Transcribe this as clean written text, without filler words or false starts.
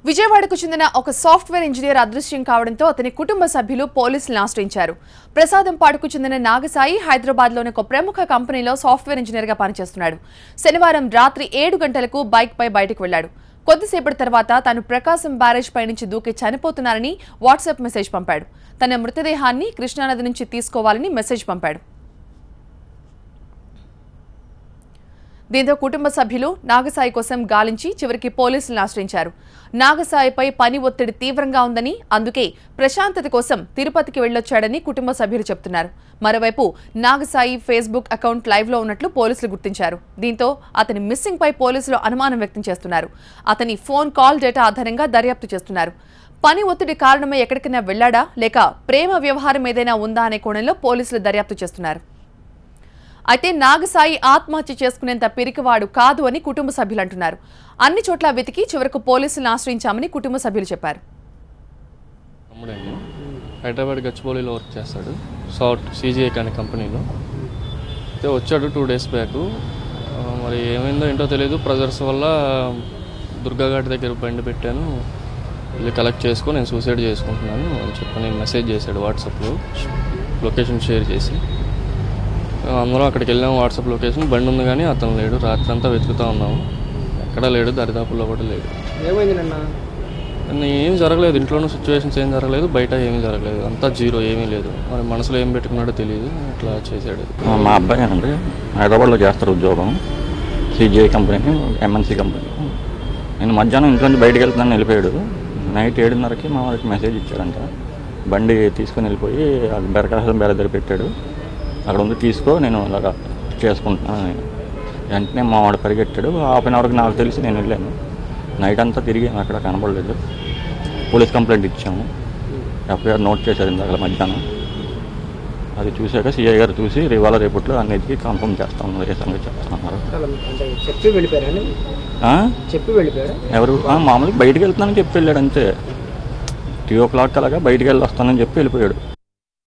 విజయవాడకు చెందిన ఒక సాఫ్ట్వేర్ ఇంజనీర్ అదృశ్యం కావడంతో అతని కుటుంబ సభ్యులు పోలీసులను ఆశ్రయించారు. ప్రసాదంపాడుకు చెందిన నాగసాయి హైదరాబాద్లోని ఒక ప్రముఖ కంపెనీలో సాఫ్ట్వేర్ ఇంజనీర్గా పనిచేస్తున్నాడు. శనివారం రాత్రి 7 గంటలకు బైక్పై బయటకు వెళ్లాడు. కొద్దిసేపటి తర్వాత తాను ప్రకాశం బ్యారేజ్ పై నుంచి దూకి చనిపోతున్నానని వాట్సాప్ మెసేజ్ పంపాడు. తన మృతదేహాన్ని కృష్ణానది నుంచి తీసుకోవాలని మెసేజ్ పంపాడు. దీంతో కుటుంబ సభ్యులు నాగసాయి కోసం గాలించి చివరికి పోలీసులను ఆశ్రయించారు. నాగసాయిపై పని ఒత్తిడి తీవ్రంగా ఉందని, అందుకే ప్రశాంతత కోసం తిరుపతికి వెళ్లొచ్చాడని కుటుంబ సభ్యులు చెబుతున్నారు. మరోవైపు నాగసాయి ఫేస్బుక్ అకౌంట్ లైవ్లో ఉన్నట్లు పోలీసులు గుర్తించారు. దీంతో అతని మిస్సింగ్ పై పోలీసులు అనుమానం వ్యక్తం చేస్తున్నారు. అతని ఫోన్ కాల్ డేటా ఆధారంగా దర్యాప్తు చేస్తున్నారు. పని ఒత్తిడి కారణమే ఎక్కడికైనా వెళ్లాడా లేక ప్రేమ వ్యవహారం ఏదైనా ఉందా అనే కోణంలో పోలీసులు దర్యాప్తు చేస్తున్నారు. అయితే నాగసాయి ఆత్మహత్య చేసుకునేంత పిరికివాడు కాదు అని కుటుంబ సభ్యులు అంటున్నారు. అన్ని చోట్ల వెతికి చివరకు పోలీసులను ఆశ్రయించామని కుటుంబ సభ్యులు చెప్పారు. హైదరాబాద్ గచ్చిబౌలిలో వర్క్ చేస్తాడు. సాఫ్ట్ CGI అనే కంపెనీలో అయితే వచ్చాడు 2 days బ్యాక్. మరి ఏమైందో ఏంటో తెలియదు. ప్రెజర్స్ వల్ల దుర్గాఘాట్ దగ్గర బండి పెట్టాను, వెళ్ళి కలెక్ట్ చేసుకొని నేను సూసైడ్ చేసుకుంటున్నాను అని చెప్పని మెసేజ్ చేశాడు వాట్సాప్లో, లొకేషన్ షేర్ చేసి. అందరం అక్కడికి వెళ్ళాము. వాట్సాప్ లొకేషన్ బండి ఉంది కానీ అతను లేడు. రాత్రి అంతా వెతుకుతూ ఉన్నాము, ఎక్కడా లేడు, దరిదాపుల్లో కూడా లేడు. ఏం జరగలేదు, ఇంట్లోనూ సిచ్యువేషన్స్ ఏం జరగలేదు, బయట ఏమీ జరగలేదు, అంతా జీరో, ఏమీ లేదు. మరి మనసులో ఏం పెట్టుకున్నాడో తెలియదు, ఇట్లా చేశాడు. మా అబ్బాయి అండి హైదరాబాద్లో చేస్తారు ఉద్యోగం, CGI కంపెనీ, MNC కంపెనీ. నేను మధ్యాహ్నం ఇంట్లో నుంచి బయటకు వెళ్తున్నాను, వెళ్ళిపోయాడు. నైట్ 7:30కి మా వాడికి మెసేజ్ ఇచ్చాడంట. బండి తీసుకొని వెళ్ళిపోయి బెరకాశం బేర దగ్గర పెట్టాడు. అక్కడ ఉంది, తీసుకో, నేను అలాగా చేసుకుంటున్నాను. వెంటనే మా వాడు పరిగెట్టాడు. 1/2 అవర్కి నాకు తెలిసి నేను వెళ్ళాను. నైట్ అంతా తిరిగి అక్కడ కనబడలేదు. పోలీస్ కంప్లైంట్ ఇచ్చాము. FIR నోట్ చేశారు ఇందాక మధ్యాహ్నం. అది చూశాక CI గారు చూసి ఇవాళ రేపట్లో అన్నిటికీ కన్ఫర్మ్ చేస్తా ఉన్నారు, ఏ సంగతి చెప్తున్నారు. ఎవరు మామూలుగా బయటికి వెళ్తున్నానని చెప్పి వెళ్ళాడు అంతే. 3 o'clock అలాగా బయటికి వెళ్ళి వస్తానని చెప్పి వెళ్ళిపోయాడు.